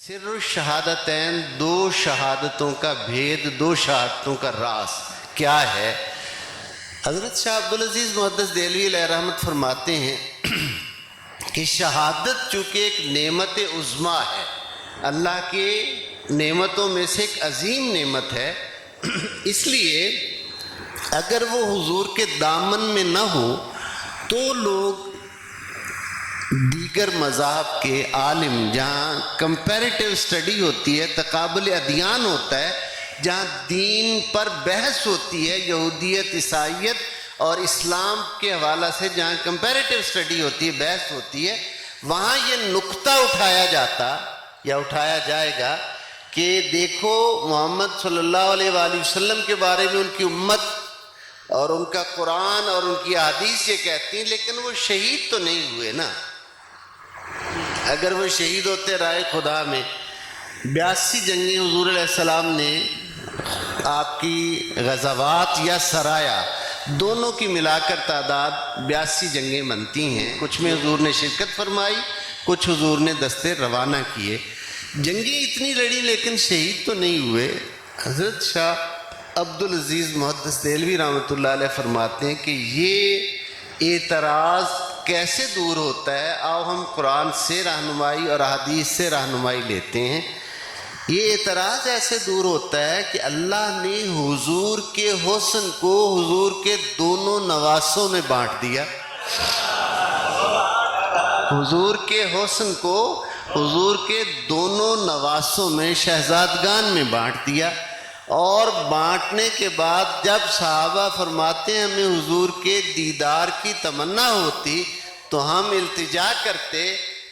سر الشہادتین، دو شہادتوں کا بھید، دو شہادتوں کا راز کیا ہے؟ حضرت شاہ عبدالعزیز محدث دہلوی علیہ رحمت فرماتے ہیں کہ شہادت چونکہ ایک نعمت عظمیٰ ہے، اللہ کے نعمتوں میں سے ایک عظیم نعمت ہے، اس لیے اگر وہ حضور کے دامن میں نہ ہو تو لوگ دیگر مذاہب کے عالم، جہاں کمپیریٹیو اسٹڈی ہوتی ہے، تقابل ادیان ہوتا ہے، جہاں دین پر بحث ہوتی ہے، یہودیت، عیسائیت اور اسلام کے حوالہ سے جہاں کمپیریٹیو اسٹڈی ہوتی ہے، بحث ہوتی ہے، وہاں یہ نقطہ اٹھایا جاتا یا اٹھایا جائے گا کہ دیکھو محمد صلی اللہ علیہ وآلہ وسلم کے بارے میں ان کی امت اور ان کا قرآن اور ان کی احادیث یہ کہتی ہیں، لیکن وہ شہید تو نہیں ہوئے نا۔ اگر وہ شہید ہوتے رائے خدا میں، 82 جنگیں حضور علیہ السلام نے آپ کی غزوات یا سرایا دونوں کی ملا کر تعداد 82 جنگیں بنتی ہیں، کچھ میں حضور نے شرکت فرمائی، کچھ حضور نے دستے روانہ کیے، جنگیں اتنی لڑی لیکن شہید تو نہیں ہوئے۔ حضرت شاہ عبدالعزیز محدث دہلوی رحمۃ اللہ علیہ فرماتے ہیں کہ یہ اعتراض کیسے دور ہوتا ہے؟ آؤ ہم قرآن سے رہنمائی اور احادیث سے رہنمائی لیتے ہیں۔ یہ اعتراض ایسے دور ہوتا ہے کہ اللہ نے حضور کے حسن کو حضور کے دونوں نواسوں میں بانٹ دیا، حضور کے حسن کو حضور کے دونوں نواسوں میں، شہزادگان میں بانٹ دیا، اور بانٹنے کے بعد جب صحابہ فرماتے ہیں ہمیں حضور کے دیدار کی تمنا ہوتی تو ہم التجا کرتے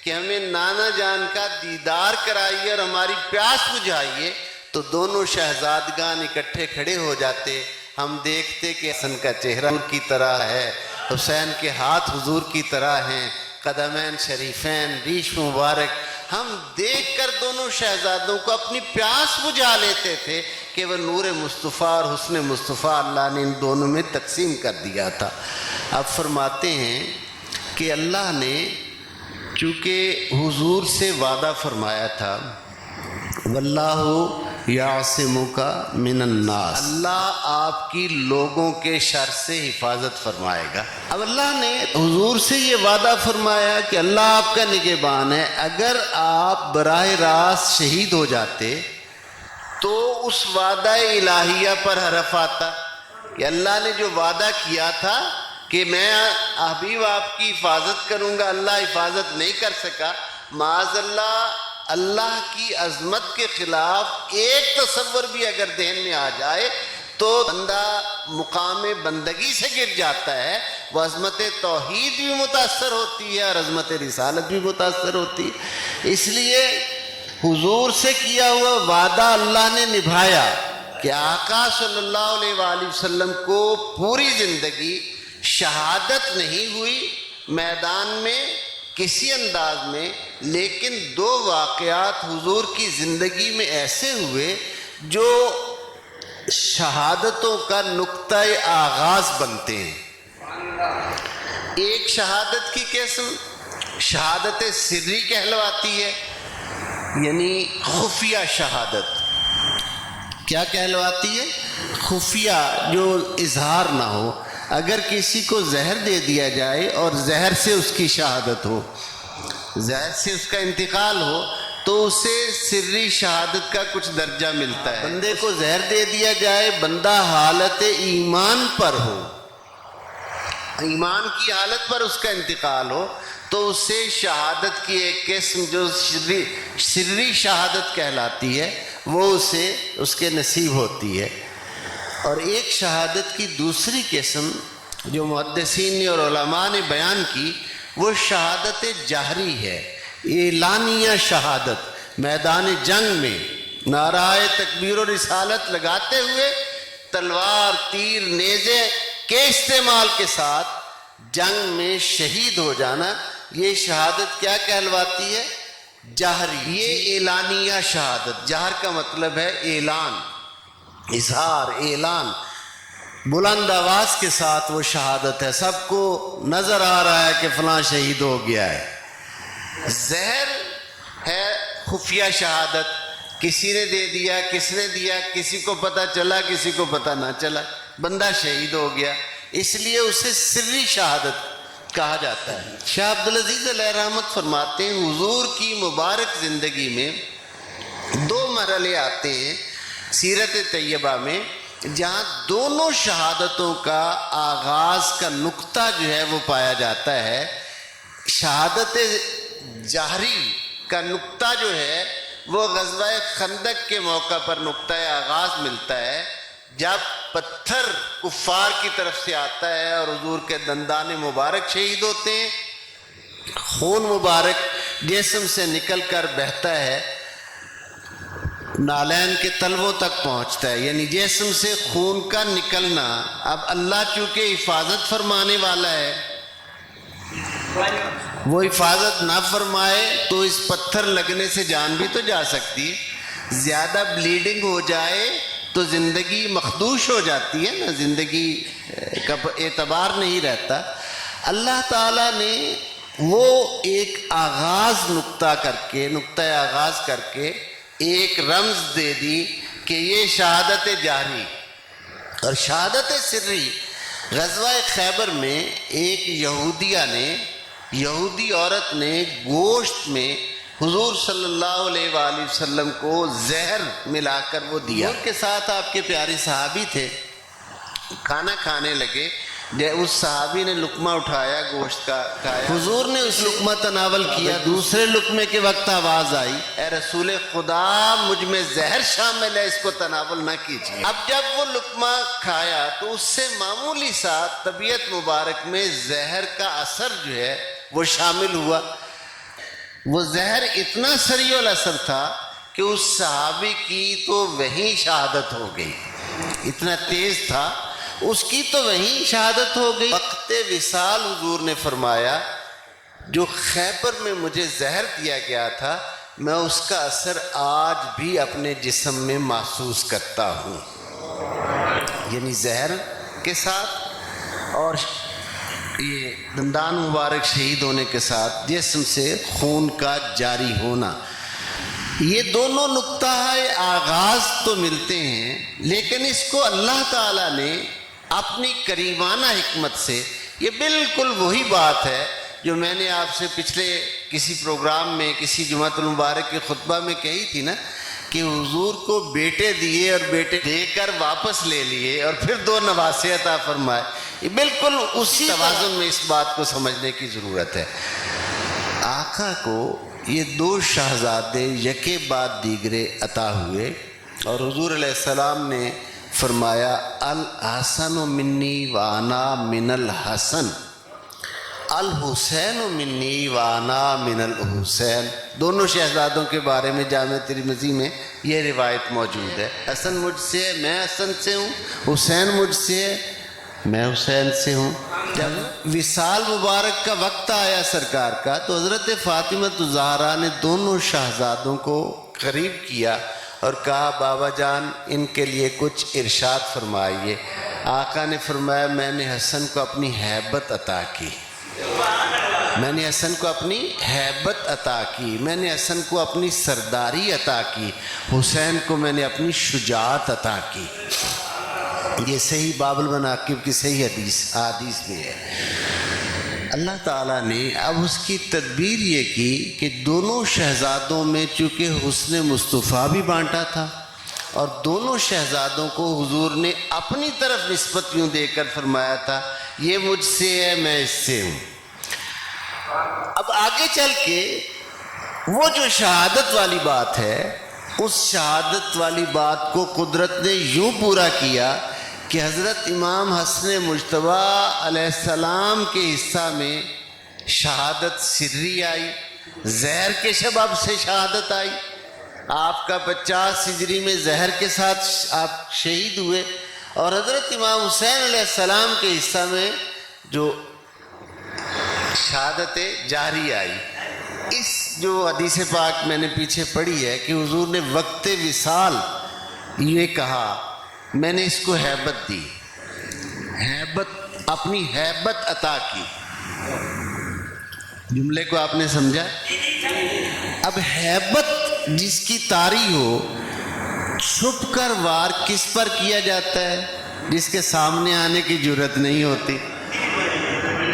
کہ ہمیں نانا جان کا دیدار کرائیے اور ہماری پیاس بجھائیے، تو دونوں شہزادگان اکٹھے کھڑے ہو جاتے، ہم دیکھتے کہ حسن کا چہرہ حضور کی طرح ہے، حسین کے ہاتھ حضور کی طرح ہیں، قدمین شریفین، ریش مبارک، ہم دیکھ کر دونوں شہزادوں کو اپنی پیاس بجھا لیتے تھے کہ وہ نور مصطفیٰ اور حسن مصطفیٰ اللہ نے ان دونوں میں تقسیم کر دیا تھا۔ اب فرماتے ہیں کہ اللہ نے چونکہ حضور سے وعدہ فرمایا تھا واللہ یعصمک من الناس، اللہ آپ کی لوگوں کے شر سے حفاظت فرمائے گا۔ اب اللہ نے حضور سے یہ وعدہ فرمایا کہ اللہ آپ کا نگہبان ہے، اگر آپ براہ راست شہید ہو جاتے تو اس وعدہ الہیہ پر حرف آتا کہ اللہ نے جو وعدہ کیا تھا کہ میں حبیب آپ کی حفاظت کروں گا، اللہ حفاظت نہیں کر سکا۔ معاذ اللہ، اللہ کی عظمت کے خلاف ایک تصور بھی اگر ذہن میں آ جائے تو بندہ مقام بندگی سے گر جاتا ہے، وہ عظمت توحید بھی متاثر ہوتی ہے اور عظمت رسالت بھی متاثر ہوتی ہے۔ اس لیے حضور سے کیا ہوا وعدہ اللہ نے نبھایا کہ آقا صلی اللہ علیہ وآلہ وسلم کو پوری زندگی شہادت نہیں ہوئی میدان میں کسی انداز میں، لیکن دو واقعات حضور کی زندگی میں ایسے ہوئے جو شہادتوں کا نقطہ آغاز بنتے ہیں۔ ایک شہادت کی قسم شہادت سری کہلواتی ہے، یعنی خفیہ شہادت۔ کیا کہلواتی ہے؟ خفیہ، جو اظہار نہ ہو۔ اگر کسی کو زہر دے دیا جائے اور زہر سے اس کی شہادت ہو، زہر سے اس کا انتقال ہو، تو اسے سری شہادت کا کچھ درجہ ملتا ہے۔ بندے کو زہر دے دیا جائے، بندہ حالت ایمان پر ہو، ایمان کی حالت پر اس کا انتقال ہو، تو اسے شہادت کی ایک قسم جو سری شہادت کہلاتی ہے وہ اسے اس کے نصیب ہوتی ہے۔ اور ایک شہادت کی دوسری قسم جو محدثین اور علماء نے بیان کی، وہ شہادت جہری ہے، اعلانیہ شہادت۔ میدان جنگ میں نعرہ تکبیر و رسالت لگاتے ہوئے تلوار، تیر، نیزے کے استعمال کے ساتھ جنگ میں شہید ہو جانا، یہ شہادت کیا کہلواتی ہے؟ جہری۔ یہ اعلانیہ شہادت، جہر کا مطلب ہے اعلان، اظہار، اعلان، بلند آواز کے ساتھ وہ شہادت ہے، سب کو نظر آ رہا ہے کہ فلاں شہید ہو گیا ہے۔ زہر ہے خفیہ شہادت، کسی نے دے دیا، کس نے دیا، کسی کو پتہ چلا، کسی کو پتہ نہ چلا، بندہ شہید ہو گیا، اس لیے اسے سری شہادت کہا جاتا ہے۔ شاہ عبدالعزیز علیہ رحمت فرماتے ہیں حضور کی مبارک زندگی میں دو مرحلے آتے ہیں سیرت طیبہ میں، جہاں دونوں شہادتوں کا آغاز کا نقطہ جو ہے وہ پایا جاتا ہے۔ شہادت جہری کا نقطہ جو ہے وہ غزوہ خندق کے موقع پر نقطہ آغاز ملتا ہے، جب پتھر کفار کی طرف سے آتا ہے اور حضور کے دندان مبارک شہید ہوتے ہیں، خون مبارک جسم سے نکل کر بہتا ہے، نالین کے تلووں تک پہنچتا ہے، یعنی جسم سے خون کا نکلنا۔ اب اللہ چونکہ حفاظت فرمانے والا ہے، وہ حفاظت نہ فرمائے تو اس پتھر لگنے سے جان بھی تو جا سکتی، زیادہ بلیڈنگ ہو جائے تو زندگی مخدوش ہو جاتی ہے نا، زندگی کا اعتبار نہیں رہتا۔ اللہ تعالیٰ نے وہ ایک آغاز نقطہ آغاز کر کے ایک رمز دے دی کہ یہ شہادت جہری اور شہادت سری۔ غزوہ خیبر میں ایک یہودی عورت نے گوشت میں حضور صلی اللہ علیہ وآلہ وسلم کو زہر ملا کر وہ دیا۔ حضور کے ساتھ آپ کے پیارے صحابی تھے، کھانا کھانے لگے، اس صحابی نے لقمہ اٹھایا، گوشت کا کھایا، حضور نے اس لقمہ تناول کیا، دوسرے لقمے کے وقت آواز آئی، اے رسول خدا مجھ میں زہر شامل ہے، اس کو تناول نہ کیجیے۔ اب جب وہ لقمہ کھایا تو اس سے معمولی سا طبیعت مبارک میں زہر کا اثر جو ہے وہ شامل ہوا۔ وہ زہر اتنا سریع الاثر تھا کہ اس صحابی کی تو وہیں شہادت ہو گئی، اتنا تیز تھا، اس کی تو وہیں شہادت ہو گئی۔ وقت وصال حضور نے فرمایا جو خیبر میں مجھے زہر دیا گیا تھا میں اس کا اثر آج بھی اپنے جسم میں محسوس کرتا ہوں، یعنی زہر کے ساتھ اور یہ دندان مبارک شہید ہونے کے ساتھ جسم سے خون کا جاری ہونا، یہ دونوں نقطہ آغاز تو ملتے ہیں، لیکن اس کو اللہ تعالیٰ نے اپنی کریمانہ حکمت سے، یہ بالکل وہی بات ہے جو میں نے آپ سے پچھلے کسی پروگرام میں کسی جمعۃ المبارک کے خطبہ میں کہی تھی نا، کہ حضور کو بیٹے دیے اور بیٹے دے کر واپس لے لیے اور پھر دو نواسے عطا فرمائے، یہ بالکل اسی توازن میں اس بات کو سمجھنے کی ضرورت ہے۔ آقا کو یہ دو شہزادے یکے بعد دیگرے عطا ہوئے اور حضور علیہ السلام نے فرمایا الحسن منی وانا من الحسن، الحسین منی وانا من الحسین۔ دونوں شہزادوں کے بارے میں جامع ترمذی میں یہ روایت موجود ہے، حسن مجھ سے ہے میں حسن سے ہوں، حسین مجھ سے ہے میں حسین سے ہوں۔ جب وصال مبارک کا وقت آیا سرکار کا تو حضرت فاطمہ الزہرا نے دونوں شہزادوں کو قریب کیا اور کہا بابا جان ان کے لیے کچھ ارشاد فرمائیے۔ آقا نے فرمایا میں نے حسن کو اپنی ہیبت عطا کی، میں نے حسن کو اپنی ہیبت عطا کی، میں نے حسن کو اپنی سرداری عطا کی، حسین کو میں نے اپنی شجاعت عطا کی۔ یہ صحیح باب المناقب کی صحیح حدیث میں ہے۔ اللہ تعالیٰ نے اب اس کی تدبیر یہ کی کہ دونوں شہزادوں میں چونکہ حسن مصطفیٰ بھی بانٹا تھا اور دونوں شہزادوں کو حضور نے اپنی طرف نسبت یوں دے کر فرمایا تھا یہ مجھ سے ہے میں اس سے ہوں۔ اب آگے چل کے وہ جو شہادت والی بات ہے اس شہادت والی بات کو قدرت نے یوں پورا کیا کہ حضرت امام حسن مجتبی علیہ السلام کے حصہ میں شہادت سری آئی، زہر کے سبب سے شہادت آئی۔ آپ کا 50 ہجری میں زہر کے ساتھ آپ شہید ہوئے اور حضرت امام حسین علیہ السلام کے حصہ میں جو شہادت جاری آئی۔ اس جو حدیث پاک میں نے پیچھے پڑھی ہے کہ حضور نے وقت وصال یہ کہا میں نے اس کو ہیبت دی، اپنی ہیبت عطا کی۔ جملے کو آپ نے سمجھا؟ اب ہیبت جس کی طاری ہو، چھپ کر وار کس پر کیا جاتا ہے؟ جس کے سامنے آنے کی جرت نہیں ہوتی۔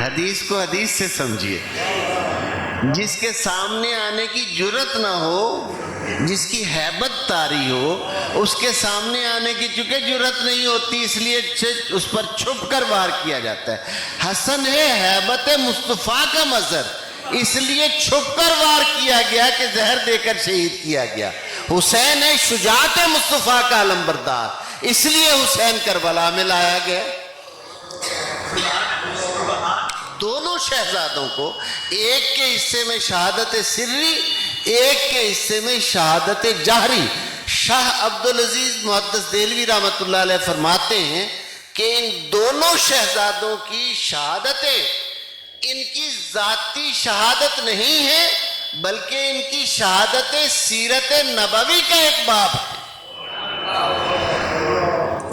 حدیث کو حدیث سے سمجھیے، جس کے سامنے آنے کی جرت نہ ہو، جس کی ہیبت طاری ہو، اس کے سامنے آنے کی چونکہ جرت نہیں ہوتی، اس لیے اس پر چھپ کر وار کیا جاتا ہے۔ حسن ہے ہیبت مصطفیٰ کا مظہر، اس لیے چھپ کر وار کیا گیا کہ زہر دے کر شہید کیا گیا۔ حسین ہے شجاعت مصطفیٰ کا علمبردار، اس لیے حسین کربلا میں لایا گیا۔ دونوں شہزادوں کو ایک کے حصے میں شہادت سری، ایک کے حصے میں شہادت جہری۔ شاہ عبدالعزیز محدث دہلوی رحمۃ اللہ علیہ فرماتے ہیں کہ ان دونوں شہزادوں کی شہادتیں ان کی ذاتی شہادت نہیں ہے، بلکہ ان کی شہادتیں سیرت نبوی کا ایک باب ہے۔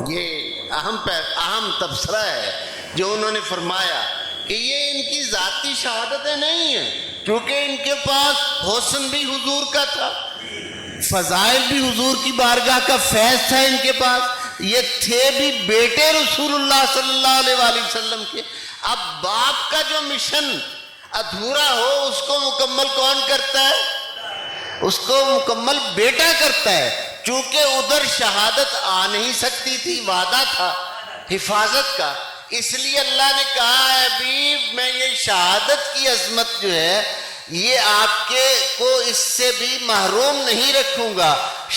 یہ اہم تبصرہ ہے جو انہوں نے فرمایا کہ یہ ان کی ذاتی شہادتیں نہیں ہیں، کیونکہ ان کے پاس حسن بھی حضور کا تھا، فضائل بھی حضور کی بارگاہ کا فیض تھا ان کے پاس، یہ تھے بھی بیٹے رسول اللہ صلی اللہ علیہ وآلہ وسلم کے۔ اب باپ کا جو مشن ادھورا ہو اس کو مکمل کون کرتا ہے؟ اس کو مکمل بیٹا کرتا ہے۔ چونکہ ادھر شہادت آ نہیں سکتی تھی، وعدہ تھا حفاظت کا، اس لیے اللہ نے کہا ہے حبیب میں یہ شہادت کی عظمت جو ہے یہ آپ کو اس سے بھی محروم نہیں رکھوں گا،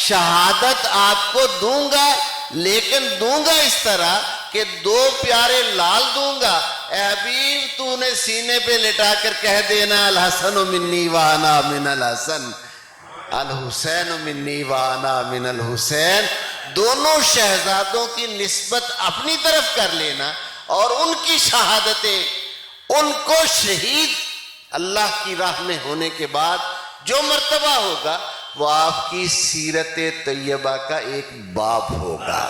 شہادت آپ کو دوں گا، لیکن دوں گا اس طرح کہ دو پیارے لال دوں گا۔ اے حبیب تو نے سینے پہ لٹا کر کہہ دینا الحسن منی وانا من الحسن، الحسین منی وانا من الحسین۔ دونوں شہزادوں کی نسبت اپنی طرف کر لینا اور ان کی شہادتیں ان کو شہید اللہ کی راہ میں ہونے کے بعد جو مرتبہ ہوگا وہ آپ کی سیرت طیبہ کا ایک باب ہوگا۔